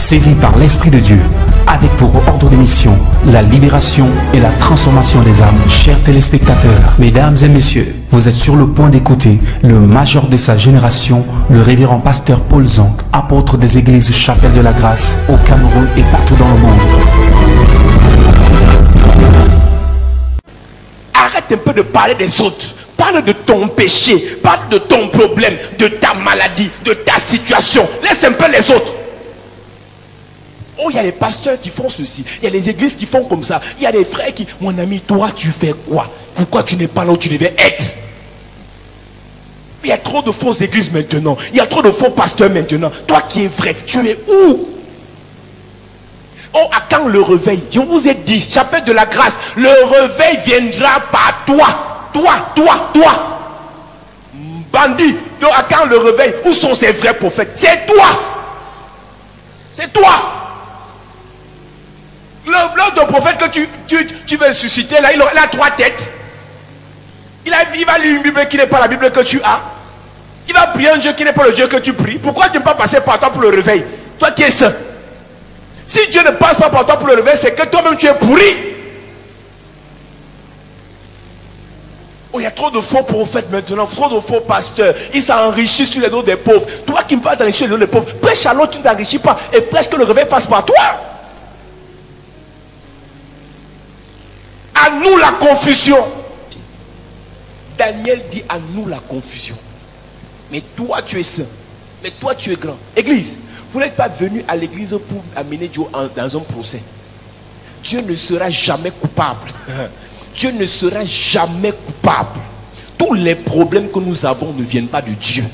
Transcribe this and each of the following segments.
saisi par l'Esprit de Dieu, avec pour ordre de mission la libération et la transformation des âmes. Chers téléspectateurs, mesdames et messieurs, vous êtes sur le point d'écouter le major de sa génération, le révérend pasteur Paul Zonk, apôtre des églises Chapelle de la Grâce au Cameroun et partout dans le monde. Arrête un peu de parler des autres. Parle de ton péché, parle de ton problème, de ta maladie, de ta situation. Laisse un peu les autres. Oh, il y a les pasteurs qui font ceci. Il y a les églises qui font comme ça. Il y a des frères qui... Mon ami, toi, tu fais quoi? Pourquoi tu n'es pas là où tu devais être? Il y a trop de fausses églises maintenant. Il y a trop de faux pasteurs maintenant. Toi qui es vrai, tu es où? Oh, à quand le réveil? Je vous ai dit, Chapelle de la Grâce, le réveil viendra par toi. Toi. Bandit. Donc, à quand le réveil? Où sont ces vrais prophètes? C'est toi. C'est toi. L'autre prophète que tu veux susciter, là, il a 3 têtes. Il va lire une Bible qui n'est pas la Bible que tu as. Il va prier un Dieu qui n'est pas le Dieu que tu pries. Pourquoi tu ne peux pas passer par toi pour le réveil? Toi qui es saint. Si Dieu ne passe pas par toi pour le réveil, c'est que toi-même tu es pourri. Oh, il y a trop de faux prophètes maintenant, trop de faux pasteurs. Ils s'enrichissent sur les dos des pauvres. Toi qui ne peux pas t'enrichir sur les dos des pauvres, prêche à l'autre, tu ne t'enrichis pas. Et prêche que le réveil passe par toi. À nous la confusion. Daniel dit à nous la confusion. Mais toi tu es saint. Mais toi tu es grand. Église, vous n'êtes pas venu à l'église pour amener Dieu dans un procès. Dieu ne sera jamais coupable. Dieu ne sera jamais coupable. Tous les problèmes que nous avons ne viennent pas de Dieu.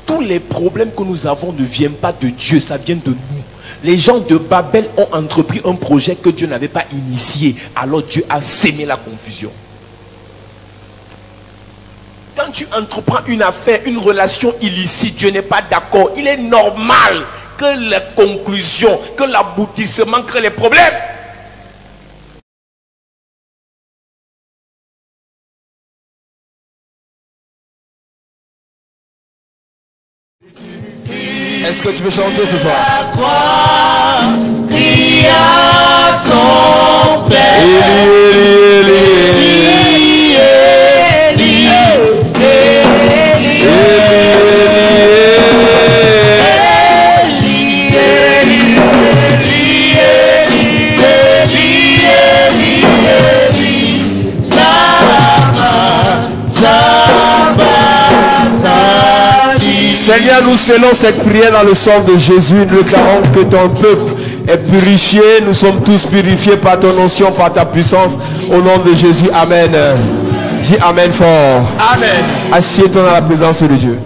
Tous les problèmes que nous avons ne viennent pas de Dieu, ça vient de nous. Les gens de Babel ont entrepris un projet que Dieu n'avait pas initié. Alors Dieu a sémé la confusion. Quand tu entreprends une affaire, une relation illicite, Dieu n'est pas d'accord. Il est normal que les conclusions, que l'aboutissement crée les problèmes. Est-ce que tu veux chanter ce soir? La croix crie à son Père. Seigneur, nous scellons cette prière dans le sang de Jésus. Nous déclarons que ton peuple est purifié. Nous sommes tous purifiés par ton onction, par ta puissance. Au nom de Jésus, Amen. Dis Amen fort. Amen. Assieds-toi dans la présence de Dieu.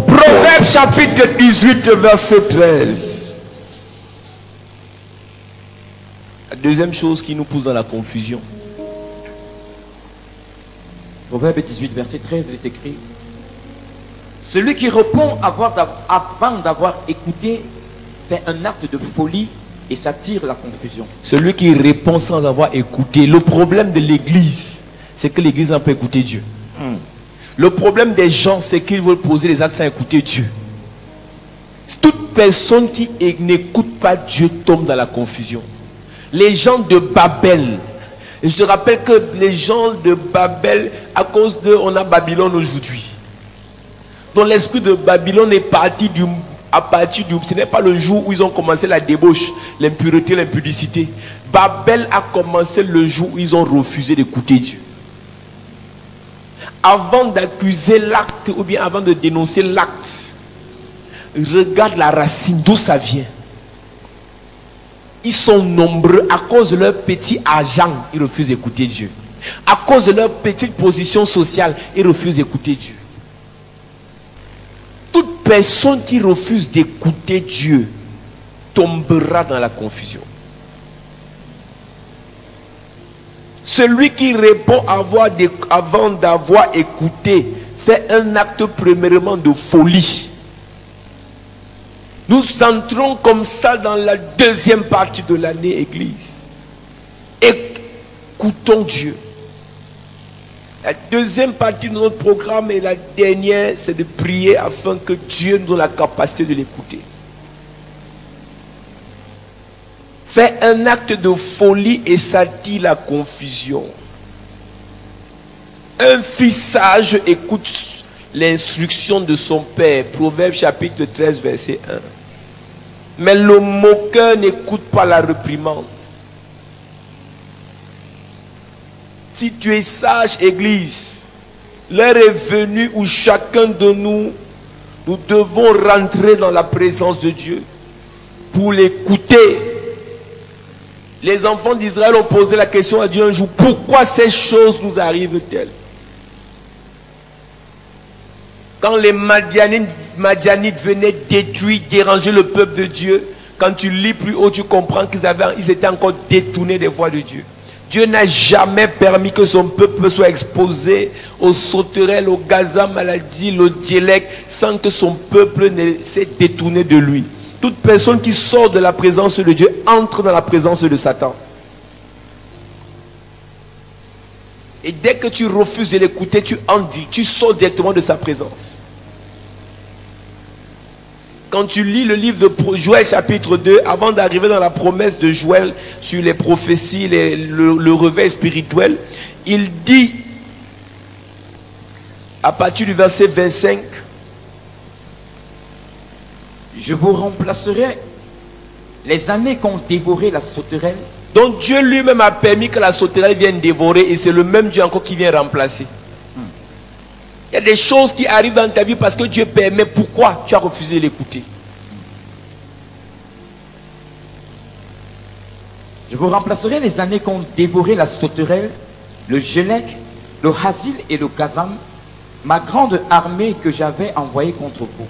Proverbe chapitre 18, verset 13. La deuxième chose qui nous pousse dans la confusion. Proverbe 18, verset 13, il est écrit: celui qui répond avant d'avoir écouté fait un acte de folie et s'attire la confusion. Celui qui répond sans avoir écouté. Le problème de l'église, c'est que l'église n'a pas écouté Dieu. Le problème des gens, c'est qu'ils veulent poser les actes sans écouter Dieu. Toute personne qui n'écoute pas Dieu tombe dans la confusion. Les gens de Babel, je te rappelle que les gens de Babel, à cause d'eux, on a Babylone aujourd'hui. Donc l'esprit de Babylone est parti à partir du... Ce n'est pas le jour où ils ont commencé la débauche, l'impureté, l'impudicité. Babel a commencé le jour où ils ont refusé d'écouter Dieu. Avant d'accuser l'acte ou bien avant de dénoncer l'acte, regarde la racine, d'où ça vient. Ils sont nombreux à cause de leur petit argent, ils refusent d'écouter Dieu. À cause de leur petite position sociale, ils refusent d'écouter Dieu. Toute personne qui refuse d'écouter Dieu tombera dans la confusion. Celui qui répond avant d'avoir écouté fait un acte premièrement de folie. Nous entrons comme ça dans la deuxième partie de l'année, Église. Écoutons Dieu. La deuxième partie de notre programme et la dernière, c'est de prier afin que Dieu nous donne la capacité de l'écouter. fait un acte de folie et s'attire la confusion. Un fils sage écoute l'instruction de son père. Proverbe chapitre 13, verset 1. Mais le moqueur n'écoute pas la réprimande. Si tu es sage, Église, l'heure est venue où chacun de nous, nous devons rentrer dans la présence de Dieu pour l'écouter. Les enfants d'Israël ont posé la question à Dieu un jour, pourquoi ces choses nous arrivent-elles? Quand les Madianites venaient détruire, déranger le peuple de Dieu, quand tu lis plus haut, tu comprends qu'ils étaient encore détournés des voies de Dieu. Dieu n'a jamais permis que son peuple soit exposé aux sauterelles, aux gazas, maladies, au dialecte, sans que son peuple ne s'est détourné de lui. Toute personne qui sort de la présence de Dieu entre dans la présence de Satan. Et dès que tu refuses de l'écouter, tu sors directement de sa présence. Quand tu lis le livre de Joël chapitre 2, avant d'arriver dans la promesse de Joël sur les prophéties, le réveil spirituel, il dit, à partir du verset 25, je vous remplacerai les années qu'ont dévoré la sauterelle. Donc Dieu lui-même a permis que la sauterelle vienne dévorer, et c'est le même Dieu encore qui vient remplacer. Il y a des choses qui arrivent dans ta vie parce que Dieu permet. Pourquoi tu as refusé de l'écouter? Je vous remplacerai les années qu'ont dévoré la sauterelle, le gélec, le hasil et le gazam, ma grande armée que j'avais envoyée contre vous.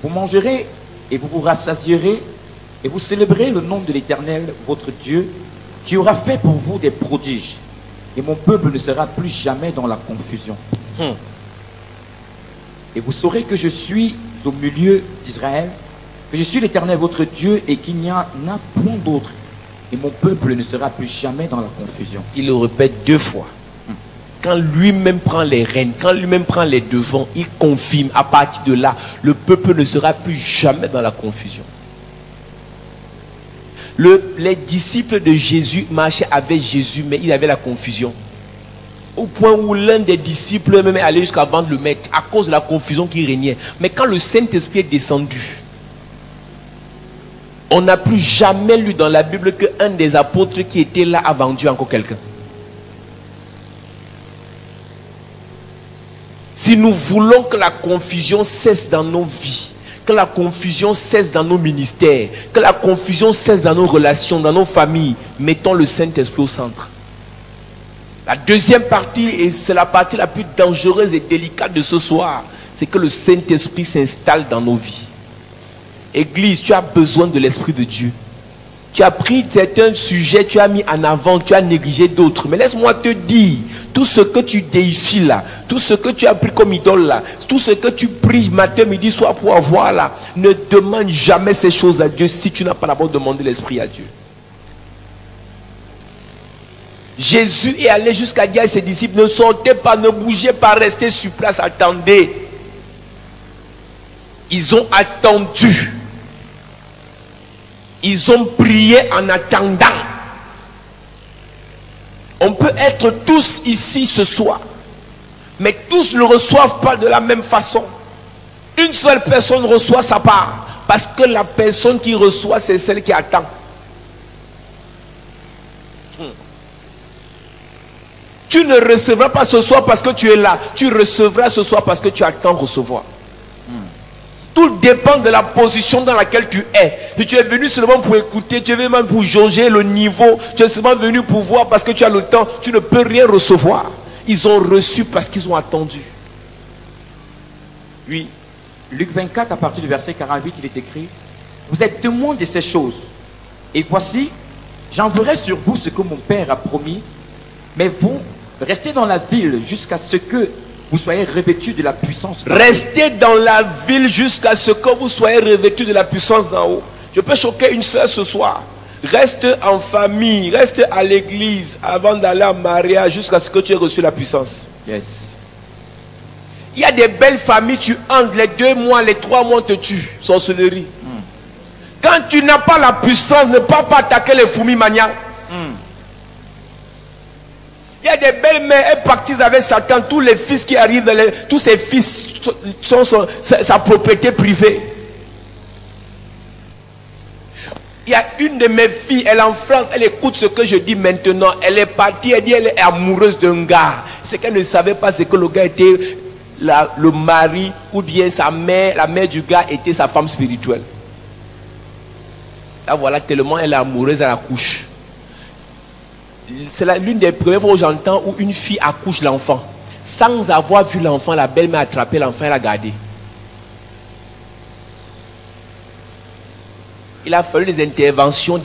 Vous mangerez et vous vous rassasierez et vous célébrerez le nom de l'Éternel, votre Dieu, qui aura fait pour vous des prodiges. Et mon peuple ne sera plus jamais dans la confusion. Et vous saurez que je suis au milieu d'Israël, que je suis l'Éternel, votre Dieu, et qu'il n'y en a point d'autre. Et mon peuple ne sera plus jamais dans la confusion. Il le répète 2 fois. Quand lui-même prend les rênes, quand lui-même prend les devants, il confirme. À partir de là, le peuple ne sera plus jamais dans la confusion. Les disciples de Jésus marchaient avec Jésus, mais ils avaient la confusion. Au point où l'un des disciples même est allé jusqu'à vendre le maître à cause de la confusion qui régnait. Mais quand le Saint-Esprit est descendu, on n'a plus jamais lu dans la Bible qu'un des apôtres qui était là a vendu encore quelqu'un. Si nous voulons que la confusion cesse dans nos vies, que la confusion cesse dans nos ministères, que la confusion cesse dans nos relations, dans nos familles, mettons le Saint-Esprit au centre. La deuxième partie, et c'est la partie la plus dangereuse et délicate de ce soir, c'est que le Saint-Esprit s'installe dans nos vies. Église, tu as besoin de l'Esprit de Dieu. Tu as pris certains sujets, tu as mis en avant, tu as négligé d'autres. Mais laisse-moi te dire, tout ce que tu déifies là, tout ce que tu as pris comme idole là, tout ce que tu pries matin, midi, soir pour avoir là, ne demande jamais ces choses à Dieu si tu n'as pas d'abord demandé l'Esprit à Dieu. Jésus est allé jusqu'à dire à ses disciples, ne sortez pas, ne bougez pas, restez sur place, attendez. Ils ont attendu. Ils ont prié en attendant. On peut être tous ici ce soir, mais tous ne reçoivent pas de la même façon. Une seule personne reçoit sa part, parce que la personne qui reçoit, c'est celle qui attend. Tu ne recevras pas ce soir parce que tu es là. Tu recevras ce soir parce que tu attends recevoir. Tout dépend de la position dans laquelle tu es. Si tu es venu seulement pour écouter, tu es venu même pour jauger le niveau, tu es seulement venu pour voir parce que tu as le temps, tu ne peux rien recevoir. Ils ont reçu parce qu'ils ont attendu. Oui. Luc 24, à partir du verset 48, il est écrit, vous êtes témoins de ces choses. Et voici, j'enverrai sur vous ce que mon Père a promis, mais vous, restez dans la ville jusqu'à ce que vous soyez revêtus de la puissance. Restez dans la ville jusqu'à ce que vous soyez revêtus de la puissance d'en haut. Je peux choquer une soeur ce soir. Reste en famille, reste à l'église avant d'aller en mariage jusqu'à ce que tu aies reçu la puissance. Yes. Il y a des belles familles, tu entres les 2 mois, les 3 mois, on te tue. Sorcellerie. Quand Quand tu n'as pas la puissance, ne pas attaquer les fourmis maniaques. Il y a des belles-mères, elles partent avec Satan. Tous les fils qui arrivent, tous ses fils sont sa propriété privée. Il y a une de mes filles, elle est en France, elle écoute ce que je dis maintenant. Elle est partie, elle dit elle est amoureuse d'un gars. C'est qu'elle ne savait pas ce que le gars était, le mari ou bien sa mère, la mère du gars était sa femme spirituelle. Là voilà, tellement elle est amoureuse, elle accouche. C'est l'une des premières fois où j'entends où une fille accouche l'enfant. Sans avoir vu l'enfant, la belle-mère a attrapé l'enfant et l'a gardé. Il a fallu des interventions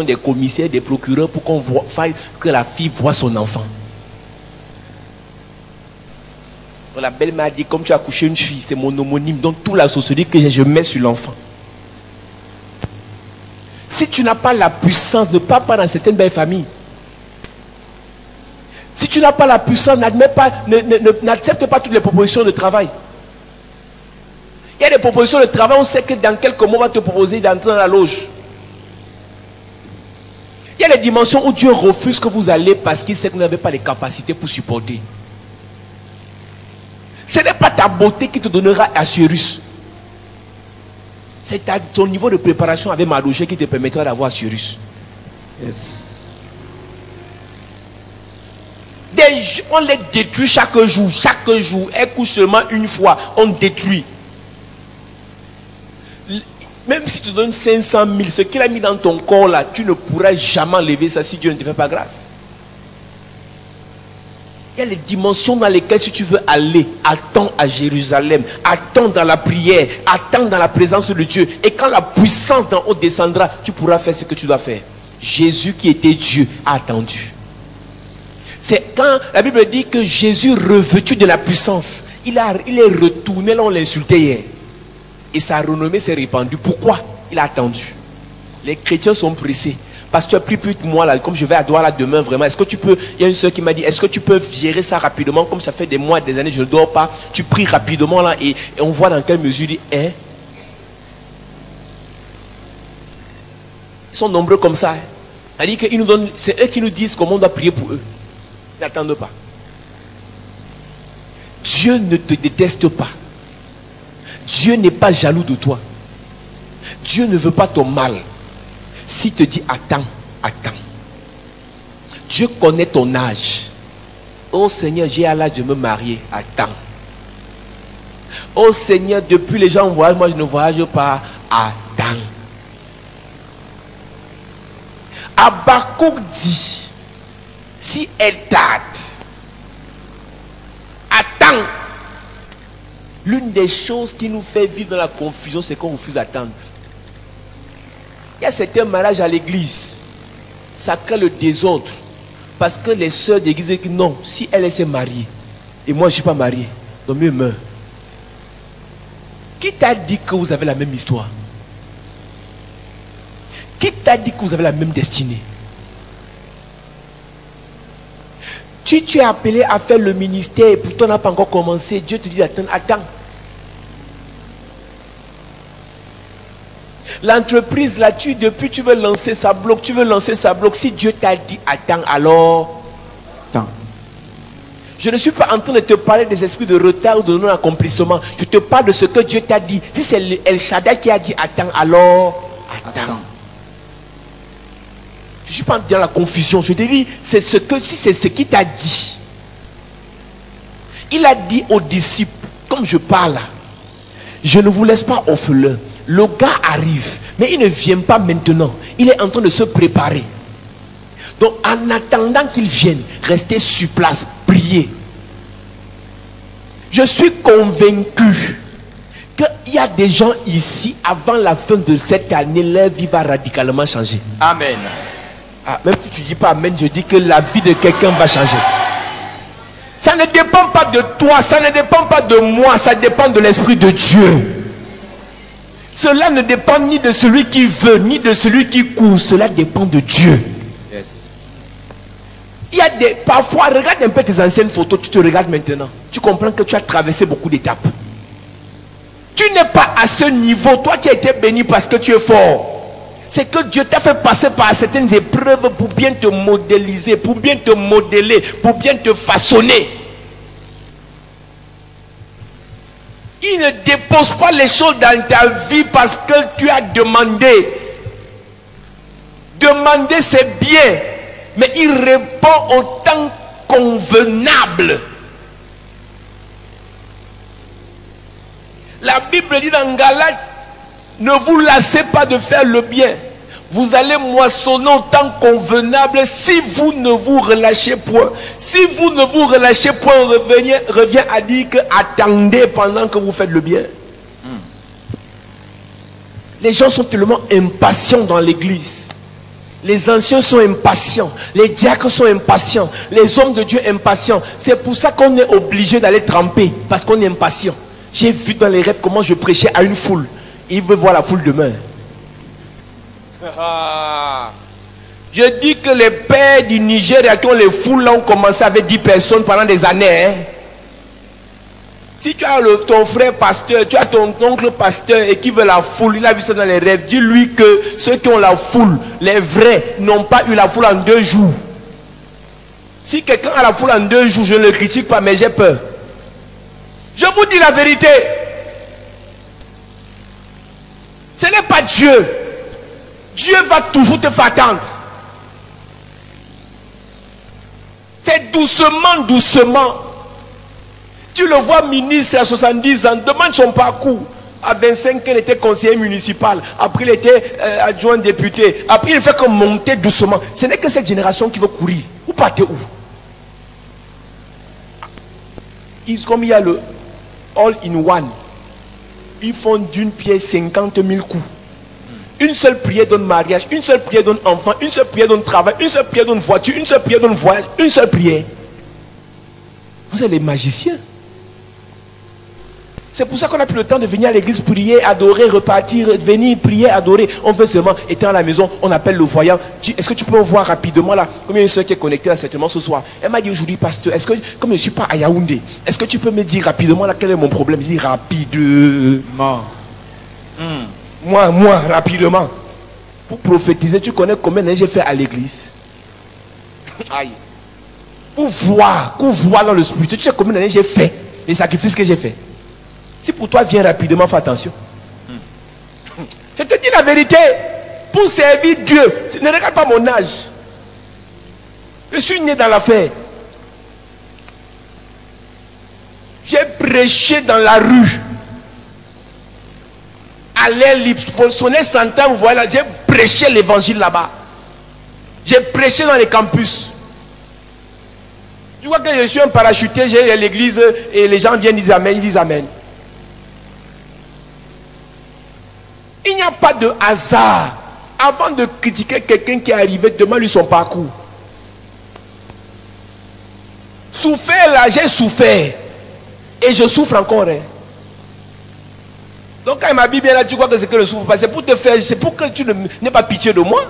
des commissaires, des procureurs pour qu'on fasse que la fille voit son enfant. Donc la belle-mère a dit, comme tu as accouché une fille, c'est mon homonyme, donc toute la sorcellerie que je mets sur l'enfant. Si tu n'as pas la puissance, ne pars pas dans certaines belles familles. Si tu n'as pas la puissance, n'accepte pas toutes les propositions de travail. Il y a des propositions de travail, on sait que dans quelques mois, on va te proposer d'entrer dans la loge. Il y a des dimensions où Dieu refuse que vous allez parce qu'il sait que vous n'avez pas les capacités pour supporter. Ce n'est pas ta beauté qui te donnera Assurus. C'est ton niveau de préparation avec Malouché qui te permettra d'avoir Assurus. Yes. On les détruit chaque jour. Chaque jour. Elles couchent seulement une fois. On détruit. Même si tu donnes 500 000, ce qu'il a mis dans ton corps là, tu ne pourras jamais enlever ça si Dieu ne te fait pas grâce. Il y a les dimensions dans lesquelles si tu veux aller, attends à Jérusalem, attends dans la prière, attends dans la présence de Dieu. Et quand la puissance d'en haut descendra, tu pourras faire ce que tu dois faire. Jésus qui était Dieu a attendu. C'est quand la Bible dit que Jésus revêtu de la puissance, il est retourné là, on l'insultait hier. Et sa renommée s'est répandue. Pourquoi? Il a attendu. Les chrétiens sont pressés. Pasteur, prie plus de moi là, comme je vais à Douala là demain vraiment. Est-ce que tu peux, il y a une soeur qui m'a dit, est-ce que tu peux virer ça rapidement, comme ça fait des mois, des années, je ne dors pas. Tu pries rapidement là et on voit dans quelle mesure il dit, hein? Ils sont nombreux comme ça. Hein? Il dit qu'ils nous donnent, c'est eux qui nous disent comment on doit prier pour eux. N'attendez pas. Dieu ne te déteste pas. Dieu n'est pas jaloux de toi. Dieu ne veut pas ton mal. S'il te dit attends, attends. Dieu connaît ton âge. Oh Seigneur, j'ai à l'âge de me marier. Attends. Oh Seigneur, depuis les gens voyagent, moi je ne voyage pas. Attends. Habakkuk dit, si elle tarde, attends. L'une des choses qui nous fait vivre dans la confusion, c'est qu'on refuse d'attendre. Il y a certains mariages à l'église, ça crée le désordre. Parce que les sœurs d'église disent que non, si elle s'est mariée, et moi je ne suis pas marié, donc mieux meurt. Qui t'a dit que vous avez la même histoire? Qui t'a dit que vous avez la même destinée? Tu es appelé à faire le ministère et pourtant on n'a pas encore commencé. Dieu te dit attends, attends. L'entreprise là, depuis tu veux lancer sa bloc, Si Dieu t'a dit attends, alors attends. Je ne suis pas en train de te parler des esprits de retard ou de non-accomplissement. Je te parle de ce que Dieu t'a dit. Si c'est El Shaddai qui a dit attends, alors attends. Je ne suis pas dans la confusion. Je te dis, si c'est ce qu'il t'a dit. Il a dit aux disciples, comme je parle là, je ne vous laisse pas orphelin. Le gars arrive, mais il ne vient pas maintenant. Il est en train de se préparer. Donc en attendant qu'il vienne, restez sur place, priez. Je suis convaincu qu'il y a des gens ici, avant la fin de cette année, leur vie va radicalement changer. Amen. Ah, même si tu ne dis pas amen, je dis que la vie de quelqu'un va changer. Ça ne dépend pas de toi, ça ne dépend pas de moi, ça dépend de l'Esprit de Dieu. Cela ne dépend ni de celui qui veut, ni de celui qui court, cela dépend de Dieu. Yes. Il y a des, parfois, regarde un peu tes anciennes photos, tu te regardes maintenant. Tu comprends que tu as traversé beaucoup d'étapes. Tu n'es pas à ce niveau, toi qui as été béni parce que tu es fort. C'est que Dieu t'a fait passer par certaines épreuves pour bien te modéliser, pour bien te modeler, pour bien te façonner. Il ne dépose pas les choses dans ta vie parce que tu as demandé. Demander c'est bien, mais il répond au temps convenable. La Bible dit dans Galates, ne vous lassez pas de faire le bien. Vous allez moissonner au temps convenable si vous ne vous relâchez point. Si vous ne vous relâchez point, on revient à dire que attendez pendant que vous faites le bien. Les gens sont tellement impatients dans l'église. Les anciens sont impatients. Les diacres sont impatients. Les hommes de Dieu impatients. C'est pour ça qu'on est obligé d'aller tremper. Parce qu'on est impatient. J'ai vu dans les rêves comment je prêchais à une foule. Il veut voir la foule demain. Je dis que les pères du Nigeria qui ont les foules là ont commencé avec 10 personnes pendant des années. Hein. Si tu as ton frère pasteur, tu as ton oncle pasteur et qui veut la foule, il a vu ça dans les rêves, dis-lui que ceux qui ont la foule, les vrais, n'ont pas eu la foule en 2 jours. Si quelqu'un a la foule en 2 jours, je ne le critique pas, mais j'ai peur. Je vous dis la vérité. Ce n'est pas Dieu. Dieu va toujours te faire attendre. C'est doucement, doucement. Tu le vois ministre à 70 ans, demande son parcours. À 25 ans, il était conseiller municipal. Après, il était adjoint député. Après, il fait que monter doucement. Ce n'est que cette génération qui veut courir. Vous partez où? Comme il y a le all-in-one, ils font d'une pierre 50 000 coups. Une seule prière donne mariage, une seule prière donne enfant, une seule prière donne travail, une seule prière donne voiture, une seule prière donne voyage, une seule prière. Vous êtes les magiciens. C'est pour ça qu'on n'a plus le temps de venir à l'église prier, adorer, repartir, venir prier, adorer. On veut seulement, étant à la maison, on appelle le voyant. Est-ce que tu peux voir rapidement là? Comme il y a une soeur qui est connectée là certainement ce soir. Elle m'a dit aujourd'hui, pasteur, est-ce que, comme je ne suis pas à Yaoundé, est-ce que tu peux me dire rapidement là quel est mon problème? Je dis rapidement. Moi, rapidement. Pour prophétiser, tu connais combien d'années j'ai fait à l'église? Aïe. Pour voir dans le spirituel, tu sais combien d'années j'ai fait, les sacrifices que j'ai fait. Si pour toi vient rapidement, fais attention. Je te dis la vérité. Pour servir Dieu, ne regarde pas mon âge. Je suis né dans l'affaire. J'ai prêché dans la rue. À l'air libre, sonner 100 ans, vous voyez là, j'ai prêché l'évangile là-bas. J'ai prêché dans les campus. Tu vois que je suis un parachuté, j'ai l'église et les gens viennent dire amen, ils disent amen. Il n'y a pas de hasard. Avant de critiquer quelqu'un qui est arrivé, demande-lui son parcours. Souffert là, j'ai souffert. Et je souffre encore. Hein. Donc quand il m'a dit bien là, tu crois que c'est que je souffre. C'est pour te faire, c'est pour que tu n'aies pas pitié de moi.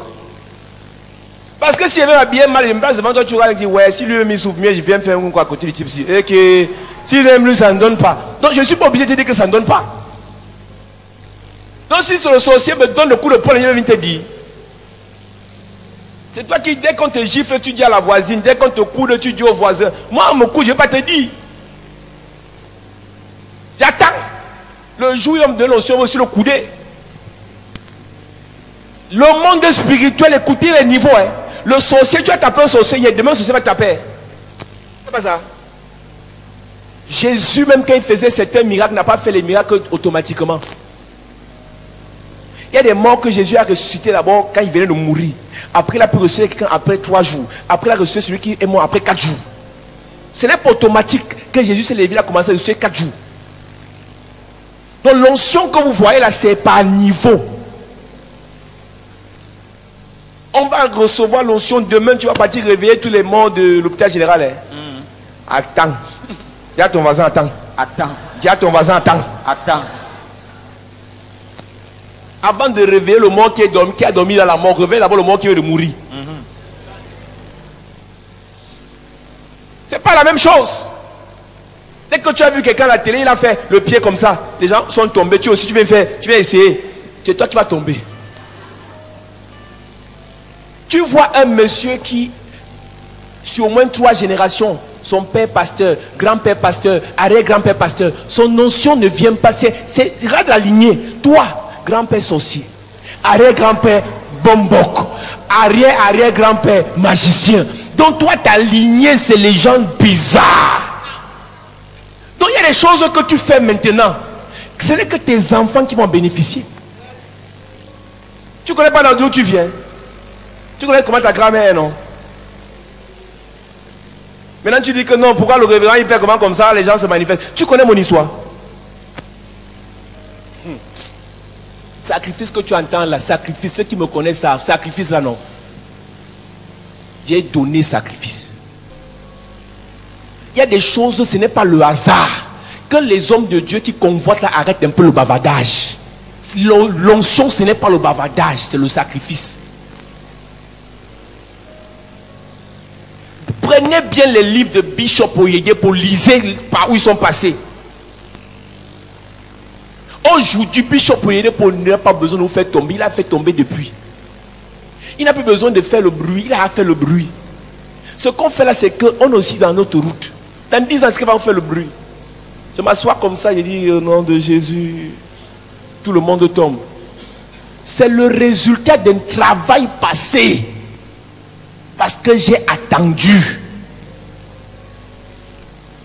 Parce que si elle m'a bien mal, je me place devant toi, tu vas dire, ouais, si lui il souffre mieux, je viens faire un coup à côté du type ci. Et que s'il aime lui, ça ne donne pas. Donc je ne suis pas obligé de te dire que ça ne donne pas. Donc si le sorcier me donne le coup de poing, il vient te dire. C'est toi qui, dès qu'on te gifle, tu dis à la voisine. Dès qu'on te coude, tu dis au voisin. Moi, on me coude, je ne vais pas te dire. J'attends. Le jour où il me donne l'onction, on va aussi le couder. Le monde spirituel, écoutez les niveaux. Hein. Le sorcier, tu as tapé un sorcier hier, demain le sorcier va taper. C'est pas ça. Jésus, même quand il faisait certains miracles, n'a pas fait les miracles automatiquement. Il y a des morts que Jésus a ressuscité d'abord quand il venait de mourir. Après, il a pu ressusciter quelqu'un après 3 jours. Après, il a ressuscité celui qui est mort après 4 jours. Ce n'est pas automatique que Jésus s'est levé, il a commencé à ressusciter 4 jours. Donc, l'onction que vous voyez là, c'est par niveau. On va recevoir l'onction demain, tu vas partir réveiller tous les morts de l'hôpital général. Hein. Attends. Dis à ton voisin, attends. Attends. Dis à ton voisin, attends. Attends. Avant de réveiller le mort qui a dormi dans la mort, réveille d'abord le mort qui vient de mourir. C'est pas la même chose. Dès que tu as vu quelqu'un à la télé, il a fait le pied comme ça. Les gens sont tombés. Tu aussi, tu vas essayer. C'est toi qui vas tomber. Tu vois un monsieur qui, sur au moins 3 générations, son père pasteur, grand-père pasteur, arrière-grand-père pasteur, son notion ne vient pas. Regarde la lignée. Toi, grand-père sorcier, arrière-grand-père bombok, arrière-arrière-grand-père magicien. Donc toi, ta lignée, c'est les gens bizarres. Donc il y a des choses que tu fais maintenant. Ce n'est que tes enfants qui vont bénéficier. Tu ne connais pas d'où tu viens. Tu connais comment ta grand-mère est, non? Maintenant tu dis que non, pourquoi le révérend il fait comment comme ça, les gens se manifestent. Tu connais mon histoire. Sacrifice que tu entends là, sacrifice, ceux qui me connaissent savent, sacrifice là non. J'ai donné sacrifice. Il y a des choses, ce n'est pas le hasard. Que les hommes de Dieu qui convoitent là arrêtent un peu le bavardage. L'onction, ce n'est pas le bavardage, c'est le sacrifice. Prenez bien les livres de Bishop Oyede pour liser par où ils sont passés. Aujourd'hui, Bishop Oyede n'a pas besoin de nous faire tomber. Il a fait tomber depuis. Il n'a plus besoin de faire le bruit. Il a fait le bruit. Ce qu'on fait là, c'est qu'on est aussi dans notre route. Dans 10 ans, est-ce qu'il va faire le bruit? Je m'assois comme ça, je dis au nom de Jésus, tout le monde tombe. C'est le résultat d'un travail passé. Parce que j'ai attendu.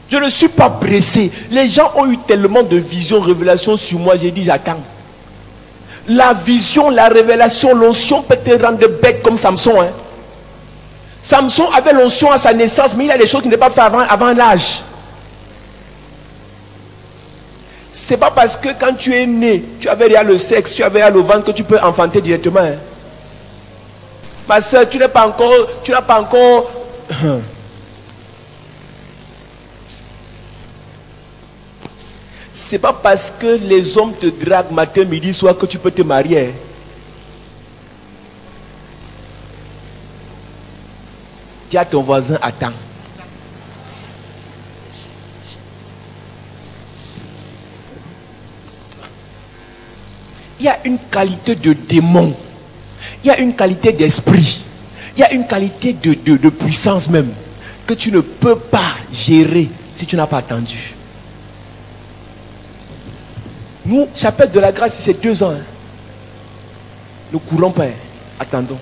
Je ne suis pas pressé. Les gens ont eu tellement de visions, révélations sur moi. J'ai dit j'attends. La vision, la révélation, l'onction peut te rendre bête comme Samson. Hein. Samson avait l'onction à sa naissance, mais il a des choses qu'il n'a pas fait avant l'âge. C'est pas parce que quand tu es né, tu avais déjà le sexe, tu avais déjà le ventre que tu peux enfanter directement. Hein. Ma soeur, tu n'as pas encore. C'est pas parce que les hommes te draguent matin, midi, soir que tu peux te marier. Dis à ton voisin, attends. Il y a une qualité de démon. Il y a une qualité d'esprit. Il y a une qualité de puissance même que tu ne peux pas gérer si tu n'as pas attendu. Nous, chapelle de la grâce, c'est 2 ans. Hein. Ne courons pas. Hein. Attendons.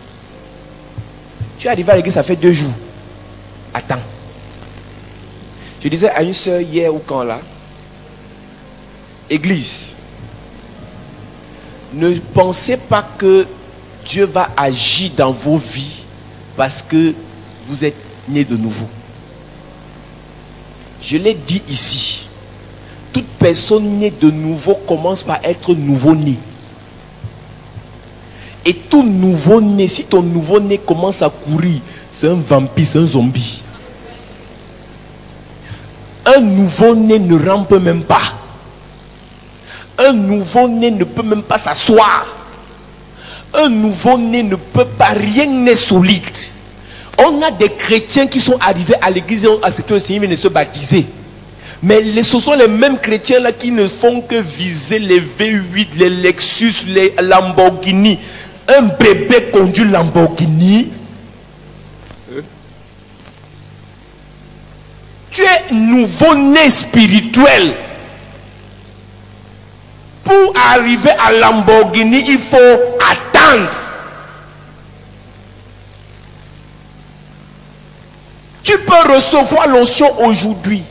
Tu es arrivé à l'église, ça fait 2 jours. Attends. Je disais à une soeur hier ou quand là, église, ne pensez pas que Dieu va agir dans vos vies parce que vous êtes nés de nouveau. Je l'ai dit ici. Toute personne née de nouveau commence par être nouveau-né. Et tout nouveau-né, si ton nouveau-né commence à courir, c'est un vampire, c'est un zombie. Un nouveau-né ne rampe même pas. Un nouveau-né ne peut même pas s'asseoir. Un nouveau-né ne peut pas, rien n'est solide. On a des chrétiens qui sont arrivés à l'église et ont accepté le Seigneur, ils viennent de se baptiser. Mais ce sont les mêmes chrétiens là qui ne font que viser les V8, les Lexus, les Lamborghini. Un bébé conduit Lamborghini. Tu es nouveau-né spirituel. Pour arriver à Lamborghini, il faut attendre. Tu peux recevoir l'onction aujourd'hui.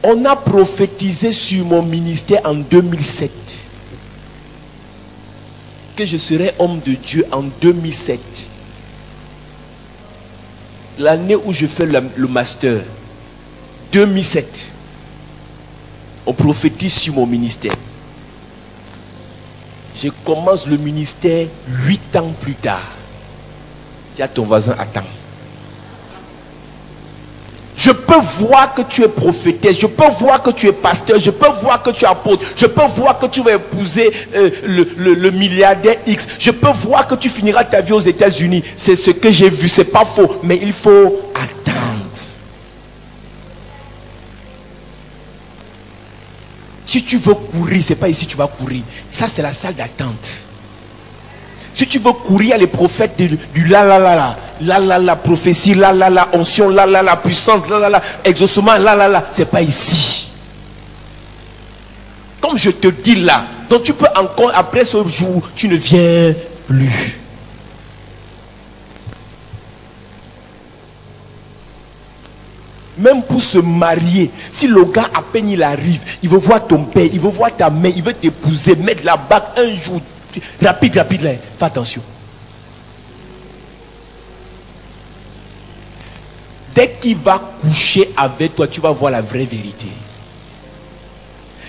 On a prophétisé sur mon ministère en 2007 que je serai homme de Dieu en 2007. L'année où je fais le master, 2007. On prophétise sur mon ministère. Je commence le ministère 8 ans plus tard. Dis à ton voisin, attends. Je peux voir que tu es prophétesse, je peux voir que tu es pasteur, je peux voir que tu es apôtre, je peux voir que tu vas épouser le milliardaire X, je peux voir que tu finiras ta vie aux États-Unis. C'est ce que j'ai vu, c'est pas faux, mais il faut attendre. Si tu veux courir, ce n'est pas ici que tu vas courir. Ça, c'est la salle d'attente. Si tu veux courir, il y a les prophètes du la prophétie, la onction, la puissance, la exaucement, c'est pas ici. Comme je te dis là, donc tu peux encore, après ce jour, tu ne viens plus. Même pour se marier, si le gars à peine il arrive, il veut voir ton père, il veut voir ta mère, il veut t'épouser, mettre la bague un jour, rapide là, fais attention. Dès qu'il va coucher avec toi, tu vas voir la vraie vérité.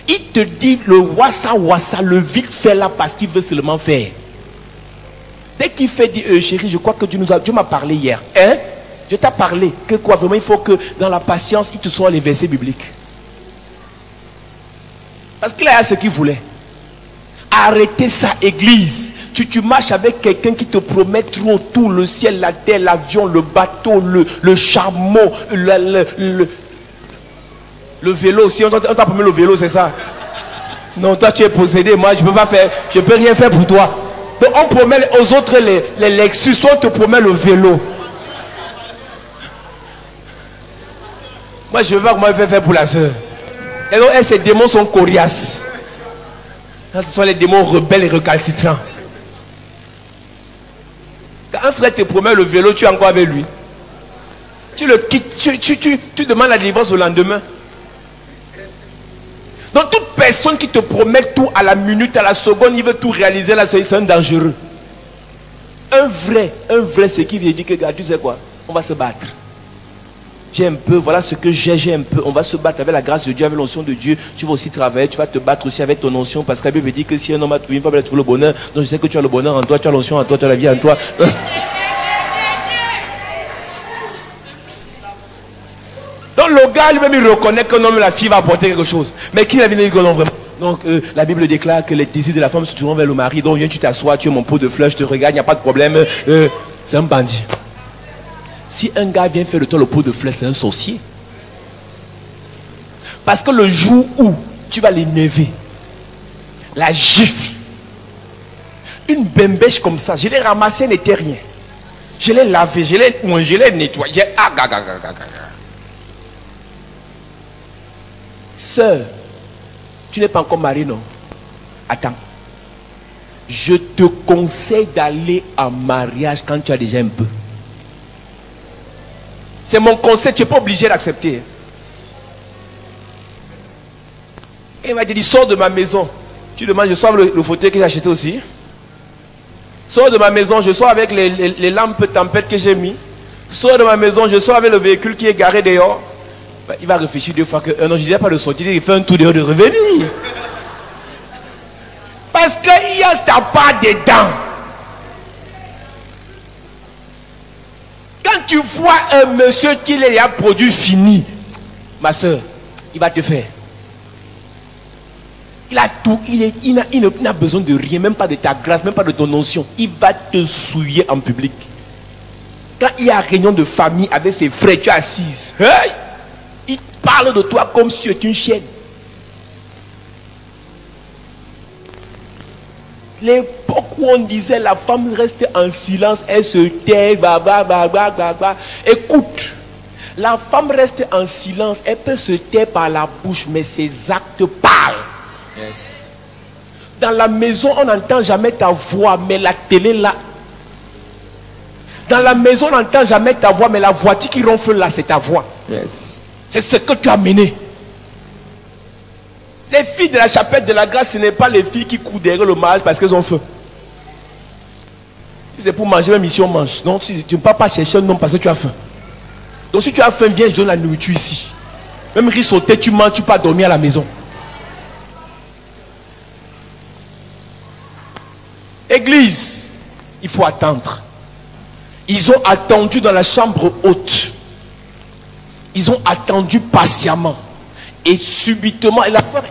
Il te dit le wassa, le vite fait là parce qu'il veut seulement faire. Dès qu'il fait, dit chérie, je crois que Dieu m'a parlé hier. Hein? Je t'ai parlé que quoi, vraiment il faut que dans la patience, il te soit les versets bibliques. Parce qu'il a ce qu'il voulait. Arrêtez ça, église. Tu marches avec quelqu'un qui te promet trop tout, le ciel, la terre, l'avion, le bateau, le chameau, le vélo. Si on t'a promis le vélo, c'est ça. Non, toi tu es possédé, moi je peux pas faire, je peux rien faire pour toi. Donc on promet aux autres les Lexus, toi on te promet le vélo. Moi je ne veux pas comment elle faire pour la soeur. Et donc ces démons sont coriaces. Ce sont les démons rebelles et recalcitrants. Quand un frère te promet le vélo, tu es encore avec lui. Tu le quittes, tu demandes la délivrance au lendemain. Donc toute personne qui te promet tout à la minute, à la seconde, il veut tout réaliser là, c'est un dangereux. Un vrai, c'est qui vient dire que tu sais quoi, on va se battre. J'ai un peu, voilà ce que j'ai un peu. On va se battre avec la grâce de Dieu, avec l'onction de Dieu. Tu vas aussi travailler, tu vas te battre aussi avec ton onction. Parce que la Bible dit que si un homme a trouvé une femme, il a trouvé le bonheur. Donc je sais que tu as le bonheur en toi, tu as l'onction en toi, tu as la vie en toi. Donc le gars lui-même il reconnaît que non, la fille va apporter quelque chose. Mais qui l'a vu dire que non vraiment. Donc la Bible déclare que les désirs de la femme se tournent vers le mari. Donc viens, tu t'assois, tu es mon pot de fleurs, je te regarde, il n'y a pas de problème. C'est un bandit. Si un gars vient faire de toi le pot de fleurs, c'est un sorcier. Parce que le jour où tu vas l'énerver, la gifle, une bembèche comme ça, je l'ai ramassée, elle n'était rien. Je l'ai lavé, je l'ai mangé, je l'ai nettoyé. Sœur, tu n'es pas encore mariée, non? Attends. Je te conseille d'aller en mariage quand tu as déjà un peu. C'est mon conseil, tu n'es pas obligé d'accepter. Et il m'a dit, sors de ma maison. Tu demandes, je sors le fauteuil que j'ai acheté aussi. Sors de ma maison, je sors avec les lampes tempête que j'ai mis. Sors de ma maison, je sors avec le véhicule qui est garé dehors. Ben, il va réfléchir 2 fois que, non, je ne disais pas de sortir, il fait un tour dehors de revenir. Parce qu'il y a ta part dedans. Quand tu vois un monsieur qui a produit fini, ma soeur, il va te faire. Il a tout, il n'a besoin de rien, même pas de ta grâce, même pas de ton onction. Il va te souiller en public. Quand il y a réunion de famille avec ses frères, tu es assise. Hey, il parle de toi comme si tu étais une chienne. L'époque où on disait la femme reste en silence, elle se tait, écoute, la femme reste en silence, elle peut se taire par la bouche, mais ses actes parlent. Yes. Dans la maison, on n'entend jamais ta voix, mais la télé là. Dans la maison, on n'entend jamais ta voix, mais la voiture qui ronfle là, c'est ta voix. Yes. C'est ce que tu as mené. Les filles de la chapelle de la grâce, ce n'est pas les filles qui courent derrière le mariage parce qu'elles ont faim. Si c'est pour manger, même ici on mange. Donc tu ne peux pas chercher un homme parce que tu as faim. Donc si tu as faim, viens, je donne la nourriture ici. Même riz sauté, tu manges, tu peux pas dormir à la maison. Église, il faut attendre. Ils ont attendu dans la chambre haute. Ils ont attendu patiemment. Et subitement, et la peur,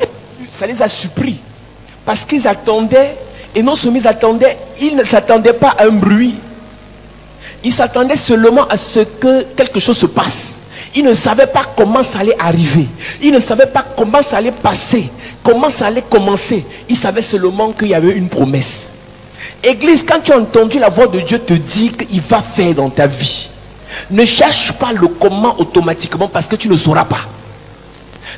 ça les a surpris. Parce qu'ils attendaient, et non seulement ils attendaient, ils ne s'attendaient pas à un bruit. Ils s'attendaient seulement à ce que quelque chose se passe. Ils ne savaient pas comment ça allait arriver. Ils ne savaient pas comment ça allait passer. comment ça allait commencer. Il savait seulement qu'il y avait une promesse. Église, quand tu as entendu la voix de Dieu te dire qu'il va faire dans ta vie, ne cherche pas le comment automatiquement parce que tu ne sauras pas.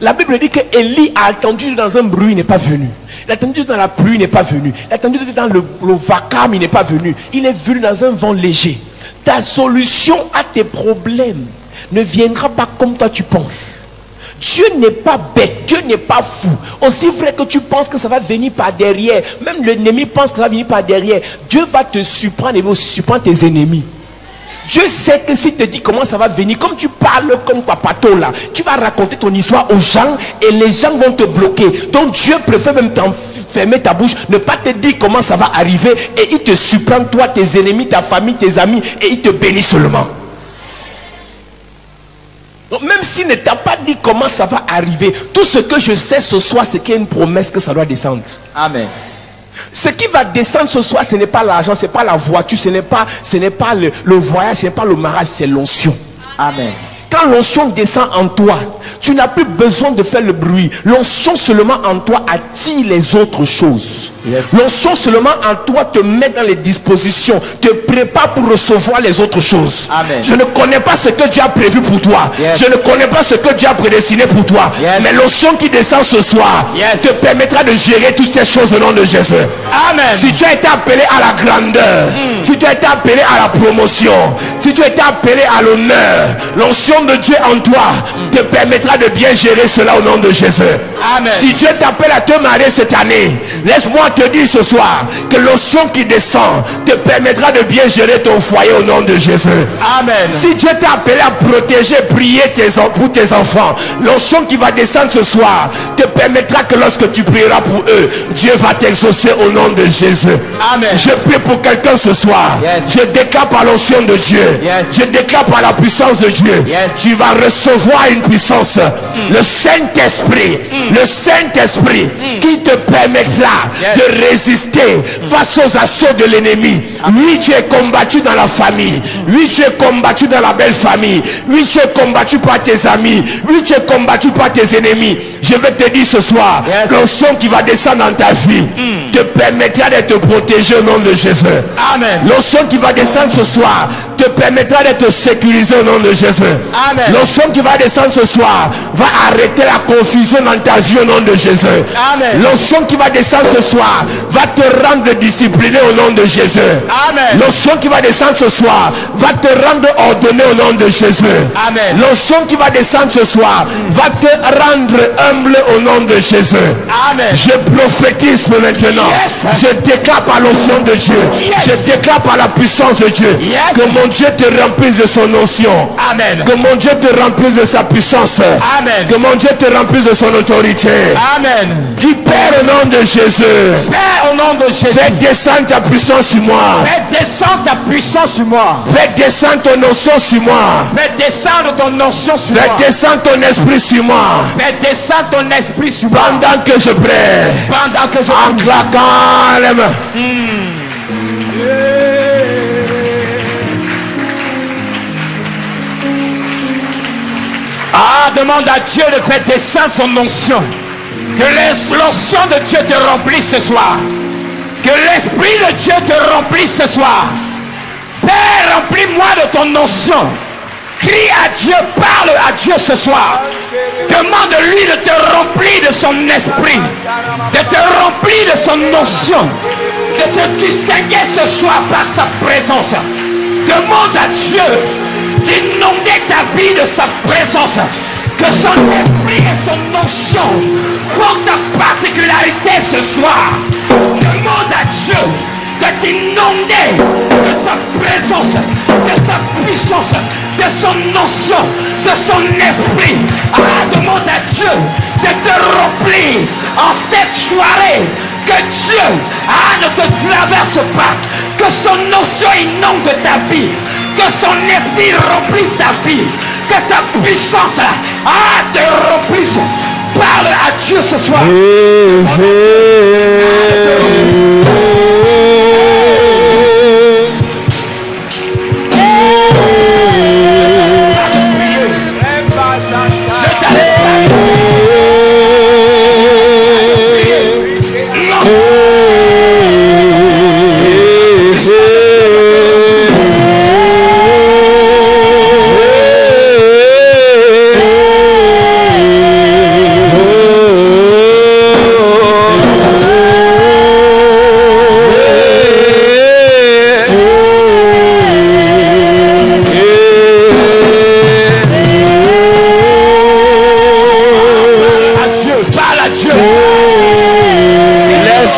La Bible dit que Élie a attendu dans un bruit, il n'est pas venu. Il a attendu dans la pluie, il n'est pas venu. Il a attendu dans le vacarme, il n'est pas venu. Il est venu dans un vent léger. Ta solution à tes problèmes ne viendra pas comme toi tu penses. Dieu n'est pas bête, Dieu n'est pas fou. Aussi vrai que tu penses que ça va venir par derrière, même l'ennemi pense que ça va venir par derrière, Dieu va te surprendre et va aussi surprendre tes ennemis. Dieu sait que s'il te dit comment ça va venir, comme tu parles comme papato là, tu vas raconter ton histoire aux gens et les gens vont te bloquer. Donc Dieu préfère même fermer ta bouche, ne pas te dire comment ça va arriver et il te surprend toi, tes ennemis, ta famille, tes amis et il te bénit seulement. Donc même s'il ne t'a pas dit comment ça va arriver, tout ce que je sais ce soir, c'est qu'il y a une promesse que ça doit descendre. Amen. Ce qui va descendre ce soir, ce n'est pas l'argent, ce n'est pas la voiture, ce n'est pas le voyage, ce n'est pas le mariage, c'est l'onction. Amen. Quand l'onction descend en toi, tu n'as plus besoin de faire le bruit. L'onction seulement en toi attire les autres choses. Yes. L'onction seulement en toi te met dans les dispositions, te prépare pour recevoir les autres choses. Amen. Je ne connais pas ce que Dieu a prévu pour toi. Yes. Je ne connais pas ce que Dieu a prédestiné pour toi. Yes. Mais l'onction qui descend ce soir te permettra de gérer toutes ces choses au nom de Jésus. Amen. Si tu as été appelé à la grandeur, si tu as été appelé à la promotion, si tu as été appelé à l'honneur, l'onction de Dieu en toi te permettra de bien gérer cela au nom de Jésus. Amen. Si Dieu t'appelle à te marier cette année, laisse-moi te dire ce soir que l'onction qui descend te permettra de bien gérer ton foyer au nom de Jésus. Amen. Si Dieu t'a appelé à protéger, prier pour tes enfants, l'onction qui va descendre ce soir te permettra que lorsque tu prieras pour eux, Dieu va t'exaucer au nom de Jésus. Amen. Je prie pour quelqu'un ce soir. Yes. Je déclare par l'onction de Dieu. Yes. Je déclare par la puissance de Dieu. Yes. Tu vas recevoir une puissance, le Saint-Esprit, le Saint-Esprit qui te permettra de résister face aux assauts de l'ennemi. Oui, tu es combattu dans la famille. Oui, tu es combattu dans la belle famille. Oui, tu es combattu par tes amis. Oui, tu es combattu par tes ennemis. Je vais te dire ce soir, l'onction qui va descendre dans ta vie te permettra d'être protégé au nom de Jésus. Amen. L'onction qui va descendre ce soir te permettra d'être sécurisé au nom de Jésus. Amen. L'onction qui va descendre ce soir va arrêter la confusion dans ta vie au nom de Jésus. Amen. L'onction qui va descendre ce soir va te rendre discipliné au nom de Jésus. Amen. L'onction qui va descendre ce soir va te rendre ordonné au nom de Jésus. Amen. L'onction qui va descendre ce soir va te rendre humble au nom de Jésus. Amen. Je prophétise pour maintenant. Yes. Je déclare par l'onction de Dieu. Yes. Je déclare par la puissance de Dieu. Yes. Que mon Dieu te remplisse de son onction. Amen. Que mon Dieu te remplisse de sa puissance. Amen. Que mon Dieu te remplisse de son autorité. Amen. Dis Père au nom de Jésus. Père au nom de Jésus. Fais descendre ta puissance sur moi. Fais descendre ta puissance sur moi. Fais descendre ton onction sur moi. Fais descendre ton onction sur moi. Fais descendre ton esprit sur moi. Fais descendre ton esprit sur moi. Pendant que je prie. Pendant que je prie. En claquant les mains. Ah, demande à Dieu de faire descendre son onction. Que l'onction de Dieu te remplisse ce soir. Que l'esprit de Dieu te remplisse ce soir. Père, remplis-moi de ton onction. Crie à Dieu, parle à Dieu ce soir. Demande-lui de te remplir de son esprit. De te remplir de son onction. De te distinguer ce soir par sa présence. Demande à Dieu d'inonder ta vie de sa présence, que son esprit et son onction font ta particularité ce soir. Demande à Dieu de t'inonder de sa présence, de sa puissance, de son onction, de son esprit. Ah, demande à Dieu de te remplir en cette soirée. Que Dieu ne te traverse pas, que son onction inonde ta vie, que son esprit remplisse ta vie, que sa puissance te remplisse. Parle à Dieu ce soir.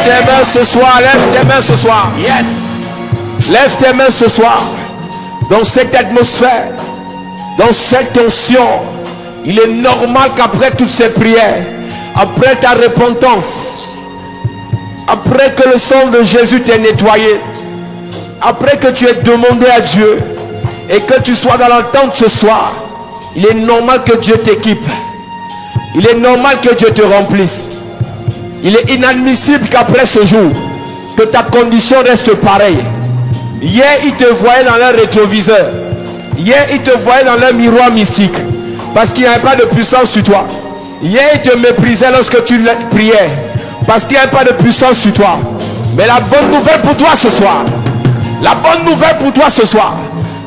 tes mains ce soir, lève tes mains ce soir. Yes. Lève tes mains ce soir. Dans cette atmosphère, dans cette tension, il est normal qu'après toutes ces prières, après ta repentance, après que le sang de Jésus t'ait nettoyé, après que tu aies demandé à Dieu et que tu sois dans l'entente ce soir, il est normal que Dieu t'équipe. Il est normal que Dieu te remplisse. Il est inadmissible qu'après ce jour, que ta condition reste pareille. Hier, ils te voyaient dans leur rétroviseur. Hier, ils te voyaient dans leur miroir mystique. Parce qu'il n'y avait pas de puissance sur toi. Hier, ils te méprisaient lorsque tu priais. Parce qu'il n'y avait pas de puissance sur toi. Mais la bonne nouvelle pour toi ce soir, la bonne nouvelle pour toi ce soir,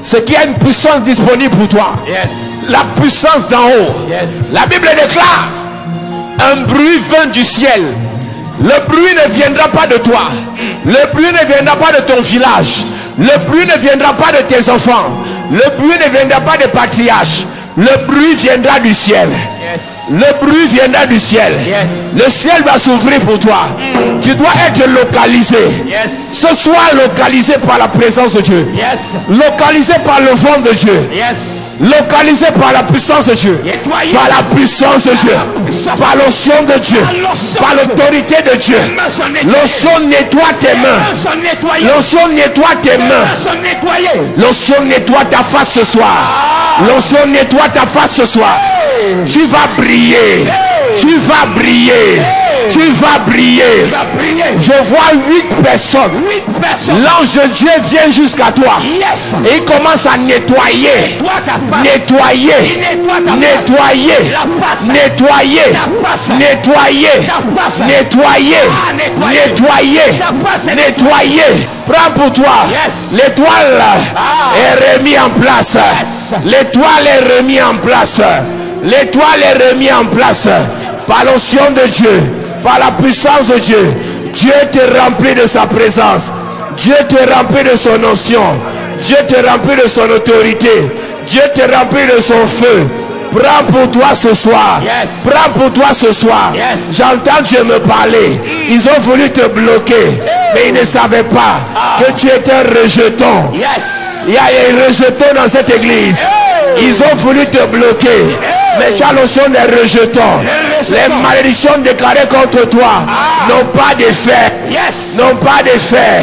c'est qu'il y a une puissance disponible pour toi. Yes. La puissance d'en haut. Yes. La Bible déclare, un bruit vint du ciel. Le bruit ne viendra pas de toi. Le bruit ne viendra pas de ton village. Le bruit ne viendra pas de tes enfants. Le bruit ne viendra pas des patriarches. Le bruit viendra du ciel. Yes. Le bruit viendra du ciel. Yes. Le ciel va s'ouvrir pour toi. Tu dois être localisé. Yes. Ce soir, localisé par la présence de Dieu. Yes. Localisé par le vent de Dieu. Yes. Localisé par la puissance de Dieu. Nettoyé. Par la puissance de Dieu. Par l'onction de Dieu. Par l'autorité de Dieu. L'onction nettoie tes mains. L'onction nettoie tes mains. L'onction nettoie ta face ce soir. L'onction nettoie ta face ce soir. Tu vas briller. Tu vas briller. Tu vas briller. Je vois 8 personnes. L'ange de Dieu vient jusqu'à toi. Et il commence à nettoyer. Nettoyer. Nettoyer. Nettoyer. Nettoyer. Nettoyer. Nettoyer. Nettoyer. Prends pour toi. L'étoile est remise en place. L'étoile est remise en place. L'étoile est remise en place. Par l'onction de Dieu. Par la puissance de Dieu. Dieu te remplit de sa présence. Dieu te remplit de son onction. Dieu te remplit de son autorité. Dieu te remplit de son feu. Prends pour toi ce soir. Prends pour toi ce soir. J'entends Dieu me parler. Ils ont voulu te bloquer. Mais ils ne savaient pas que tu étais un rejeton. Il y a un rejeton dans cette église. Ils ont voulu te bloquer. Mais tu as l'onction des rejetons. Les malédictions déclarées contre toi n'ont pas d'effet. N'ont pas d'effet.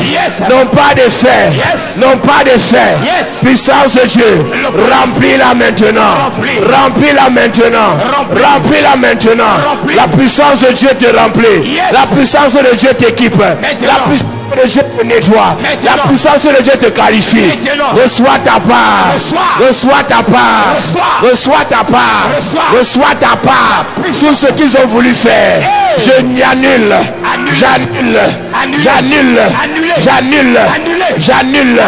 N'ont pas d'effet. N'ont pas d'effet. Puissance de Dieu. Remplis-la maintenant. Remplis-la maintenant. Remplis-la maintenant. La puissance de Dieu te remplit. La puissance de Dieu t'équipe. La puissance de Dieu te nettoie. La puissance de Dieu te qualifie. Reçois ta part. Reçois ta part. Reçois ta part. Reçois ta part. Tout ce qu'ils ont voulu faire, je annule. J'annule. J'annule. J'annule. J'annule.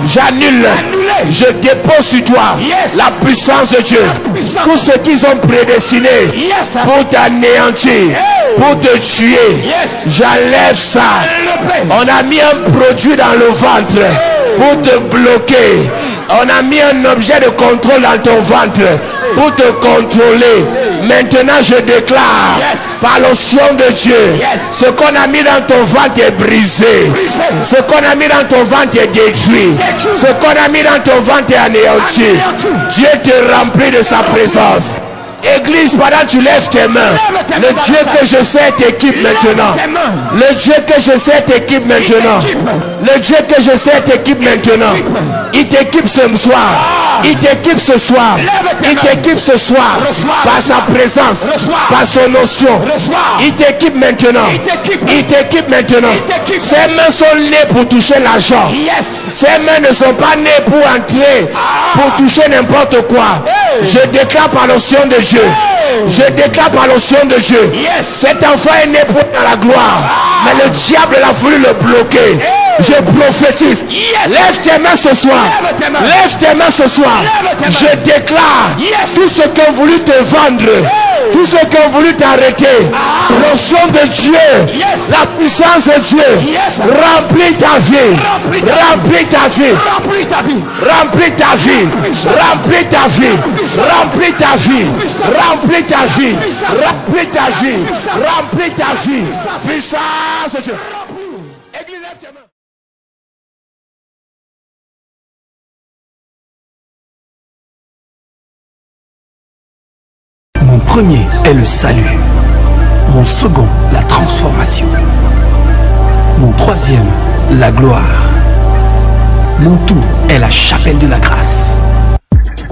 J'annule. Je dépose sur toi la puissance de Dieu. Tout ce qu'ils ont prédestiné pour t'anéantir, pour te tuer, j'enlève ça. On a mis un produit dans le ventre pour te bloquer. On a mis un objet de contrôle dans ton ventre pour te contrôler. Maintenant je déclare par l'onction de Dieu, ce qu'on a mis dans ton ventre est brisé. Ce qu'on a mis dans ton ventre est détruit. Ce qu'on a mis dans ton ventre est anéanti. Dieu te remplit de sa présence. Église, pendant que tu lèves tes mains, le Dieu que je sais t'équipe maintenant. Le Dieu que je sais t'équipe maintenant. Le Dieu que je sais t'équipe maintenant. Il t'équipe ce soir. Il t'équipe ce soir. Il t'équipe ce soir par sa présence, par son notion. Il t'équipe maintenant. Il t'équipe maintenant. Ses mains sont nées pour toucher l'argent. Ses mains ne sont pas nées pour entrer, pour toucher n'importe quoi. Je déclare par l'onction de Dieu. Je déclare par l'onction de Dieu. Cet enfant est né pour dans la gloire. Mais le diable a voulu le bloquer. Je prophétise. Lève tes mains ce soir. Lève tes mains ce soir. Je déclare tout ce qu'ont voulu te vendre Tous ceux qui ont voulu t'arrêter, l'onction de Dieu, la puissance de Dieu, remplit ta vie, remplit ta vie, remplit ta vie, remplit ta vie, remplit ta vie, remplit ta vie, remplit ta vie, remplit ta vie, remplit ta vie, puissance de Dieu. Église, lève tes mains. Mon premier est le salut. Mon second, la transformation. Mon troisième, la gloire. Mon tout est la chapelle de la grâce.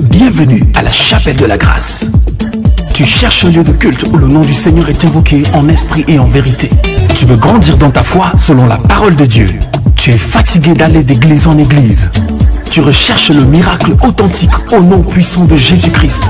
Bienvenue à la chapelle de la grâce. Tu cherches un lieu de culte où le nom du Seigneur est invoqué en esprit et en vérité. Tu veux grandir dans ta foi selon la parole de Dieu. Tu es fatigué d'aller d'église en église. Tu recherches le miracle authentique au nom puissant de Jésus-Christ.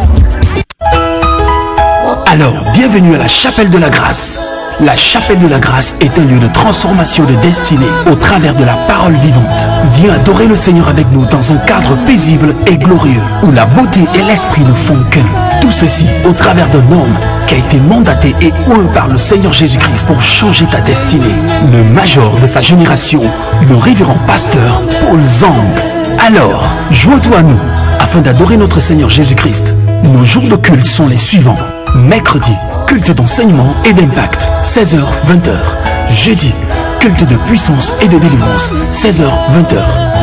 Alors, bienvenue à la chapelle de la grâce. La chapelle de la grâce est un lieu de transformation de destinée au travers de la parole vivante. Viens adorer le Seigneur avec nous dans un cadre paisible et glorieux où la beauté et l'esprit ne font qu'un. Tout ceci au travers d'un homme qui a été mandaté et oint par le Seigneur Jésus-Christ pour changer ta destinée. Le major de sa génération, le révérend pasteur Paul Zang. Alors, joins-toi à nous afin d'adorer notre Seigneur Jésus-Christ. Nos jours de culte sont les suivants. Mercredi, culte d'enseignement et d'impact, 16h-20h. Jeudi, culte de puissance et de délivrance, 16h-20h.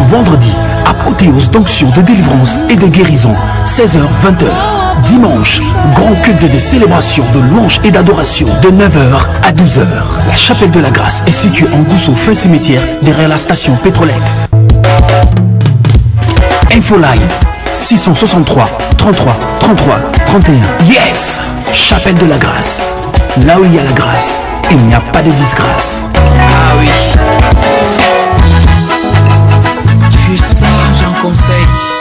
Vendredi, apothéose d'onction de délivrance et de guérison, 16h-20h. Dimanche, grand culte de célébration, de louange et d'adoration, de 9h à 12h. La chapelle de la grâce est située en Gousso, fin cimetière, derrière la station Petrolex. Infoline 663 33 33 31. Yes! Chapelle de la grâce. Là où il y a la grâce, il n'y a pas de disgrâce. Ah oui. Tu es sage en conseil.